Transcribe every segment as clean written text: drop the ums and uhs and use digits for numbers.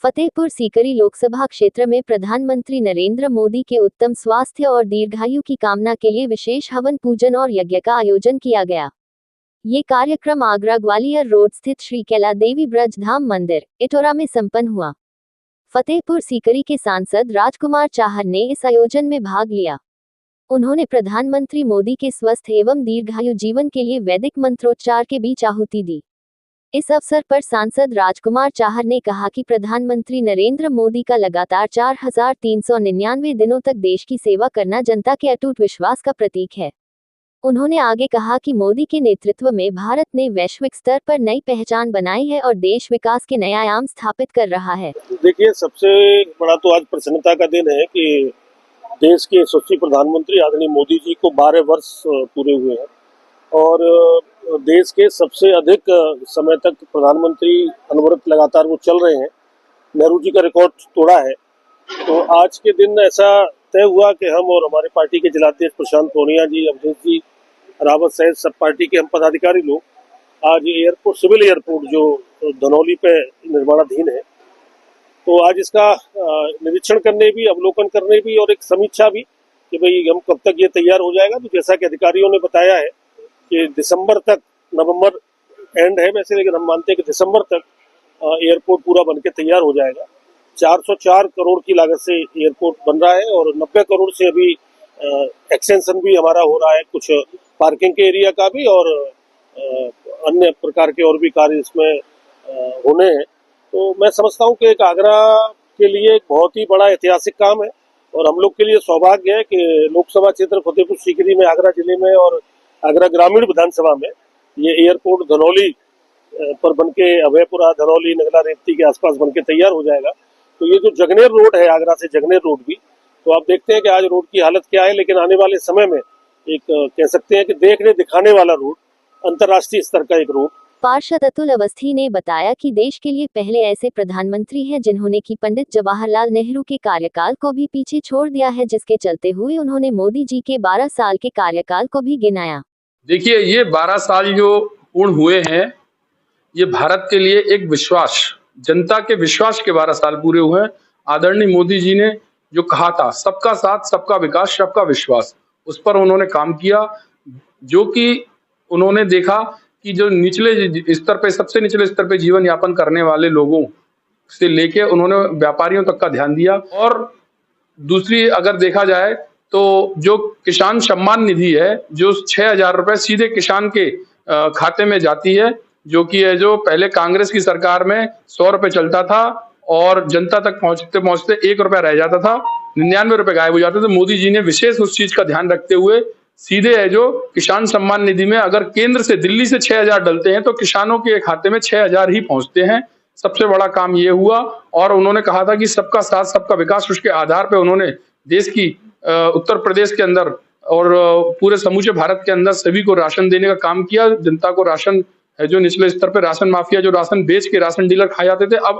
फतेहपुर सीकरी लोकसभा क्षेत्र में प्रधानमंत्री नरेंद्र मोदी के उत्तम स्वास्थ्य और दीर्घायु की कामना के लिए विशेष हवन पूजन और यज्ञ का आयोजन किया गया। ये कार्यक्रम आगरा ग्वालियर रोड स्थित श्री कैला देवी ब्रज धाम मंदिर, इटौरा में संपन्न हुआ। फतेहपुर सीकरी के सांसद राजकुमार चाहर ने इस आयोजन में भाग लिया। उन्होंने प्रधानमंत्री मोदी के स्वस्थ एवं दीर्घायु जीवन के लिए वैदिक मंत्रोच्चार के बीच आहुति दी। इस अवसर पर सांसद राजकुमार चाहर ने कहा कि प्रधानमंत्री नरेंद्र मोदी का लगातार 4399 दिनों तक देश की सेवा करना जनता के अटूट विश्वास का प्रतीक है। उन्होंने आगे कहा कि मोदी के नेतृत्व में भारत ने वैश्विक स्तर पर नई पहचान बनाई है और देश विकास के नए आयाम स्थापित कर रहा है। देखिए, सबसे बड़ा तो आज प्रसन्नता का दिन है कि देश के यशस्वी प्रधानमंत्री आदरणीय मोदी जी को 12 वर्ष पूरे हुए हैं और देश के सबसे अधिक समय तक प्रधानमंत्री अनवरत लगातार वो चल रहे हैं। नेहरू जी का रिकॉर्ड तोड़ा है। तो आज के दिन ऐसा तय हुआ कि हम और हमारे पार्टी के जिलाध्यक्ष प्रशांत पूनिया जी, अवधेश जी रावत सहित सब पार्टी के हम पदाधिकारी लोग आज एयरपोर्ट, सिविल एयरपोर्ट जो धनौली पे निर्माणाधीन है, तो आज इसका निरीक्षण करने भी, अवलोकन करने भी और एक समीक्षा भी कि भाई हम कब तक ये तैयार हो जाएगा। तो जैसा कि अधिकारियों ने बताया है कि दिसंबर तक, नवंबर एंड है वैसे, लेकिन हम मानते हैं कि दिसंबर तक एयरपोर्ट पूरा बनके तैयार हो जाएगा। 404 करोड़ की लागत से एयरपोर्ट बन रहा है और 90 करोड़ से अभी एक्सटेंशन भी हमारा हो रहा है, कुछ पार्किंग के एरिया का भी और अन्य प्रकार के और भी कार्य इसमें होने हैं। तो मैं समझता हूँ कि एक आगरा के लिए एक बहुत ही बड़ा ऐतिहासिक काम है और हम लोग के लिए सौभाग्य है कि लोकसभा क्षेत्र फतेहपुर सीकरी में, आगरा जिले में और आगरा ग्रामीण विधानसभा में ये एयरपोर्ट धनौली पर बनके, अभयपुरा, धनौली, नगला, रेवती के आसपास बनके तैयार हो जाएगा। तो ये जो जगनेर रोड है, आगरा से जगनेर रोड भी, तो आप देखते हैं कि आज रोड की हालत क्या है, लेकिन आने वाले समय में एक कह सकते हैं कि देखने दिखाने वाला रोड, अंतर्राष्ट्रीय स्तर का एक रोड। पार्षद अतुल अवस्थी ने बताया कि देश के लिए पहले ऐसे प्रधानमंत्री हैं जिन्होंने कि पंडित जवाहरलाल नेहरू के कार्यकाल को भी पीछे छोड़ दिया है, जिसके चलते हुए उन्होंने मोदी जी के 12 साल के कार्यकाल को भी गिनाया। देखिए, ये 12 साल जो पूर्ण हुए हैं, ये भारत के लिए एक विश्वास, जनता के विश्वास के 12 साल पूरे हुए हैं। आदरणीय मोदी जी ने जो कहा था, सबका साथ, सबका विकास, सबका विश्वास, उस पर उन्होंने काम किया। जो कि उन्होंने देखा कि जो निचले स्तर पे, सबसे निचले स्तर पे जीवन यापन करने वाले लोगों से लेके उन्होंने व्यापारियों तक का ध्यान दिया। और दूसरी अगर देखा जाए तो जो किसान सम्मान निधि है, जो 6000 रुपए सीधे किसान के खाते में जाती है, जो कि है जो पहले कांग्रेस की सरकार में 100 रुपए चलता था और जनता तक पहुंचते पहुंचते 1 रुपया रह जाता था, 99 रुपए गायब हो जाते थे। मोदी जी ने विशेष उस चीज का ध्यान रखते हुए सीधे है जो किसान सम्मान निधि में अगर केंद्र से, दिल्ली से 6000 डलते हैं तो किसानों के खाते में 6000 ही पहुंचते हैं। सबसे बड़ा काम ये हुआ। और उन्होंने कहा था कि सबका साथ, सबका विकास, उसके आधार पर उन्होंने देश की उत्तर प्रदेश के अंदर और पूरे समूचे भारत के अंदर सभी को राशन देने का काम किया। जनता को राशन है जो निचले स्तर पे राशन माफिया, जो राशन बेच के राशन डीलर खा जाते थे, अब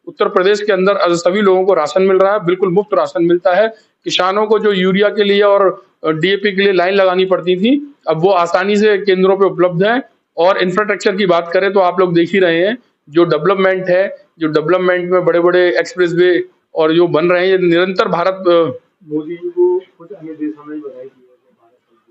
उत्तर प्रदेश के अंदर सभी लोगों को राशन मिल रहा है, बिल्कुल मुफ्त राशन मिलता है। किसानों को जो यूरिया के लिए और डीएपी के लिए लाइन लगानी पड़ती थी, अब वो आसानी से केंद्रों पे उपलब्ध है। और इंफ्रास्ट्रक्चर की बात करें तो आप लोग देख ही रहे हैं, जो डेवलपमेंट है, जो डेवलपमेंट में बड़े बड़े एक्सप्रेस वे और जो बन रहे हैं, ये निरंतर भारत, मोदी जी को कुछ अन्य देशों में बधाई दी है।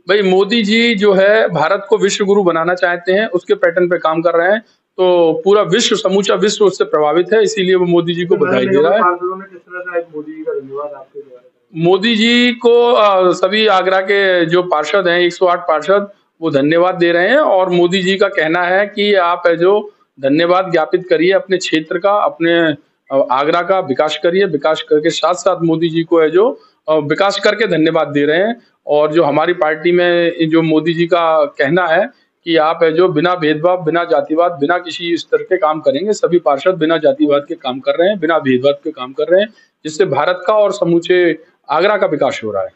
भाई मोदी जी जो है भारत को विश्व गुरु बनाना चाहते हैं, उसके पैटर्न पे काम कर रहे हैं। तो पूरा विश्व, समूचा विश्व उससे प्रभावित है, इसीलिए वो मोदी जी को बधाई दे रहा है। मोदी जी का धन्यवाद आपके द्वारा। मोदी जी को सभी आगरा के जो पार्षद हैं, 108 पार्षद, वो धन्यवाद दे रहे हैं। और मोदी जी का कहना है कि आप है जो धन्यवाद ज्ञापित करिए अपने क्षेत्र का, अपने आगरा का विकास करिए। विकास करके साथ साथ मोदी जी को है जो विकास करके धन्यवाद दे रहे हैं। और जो हमारी पार्टी में जो मोदी जी का कहना है कि आप है जो बिना भेदभाव, बिना जातिवाद, बिना किसी स्तर के काम करेंगे। सभी पार्षद बिना जातिवाद के काम कर रहे हैं, बिना भेदभाव के काम कर रहे हैं, जिससे भारत का और समूचे आगरा का विकास हो रहा है।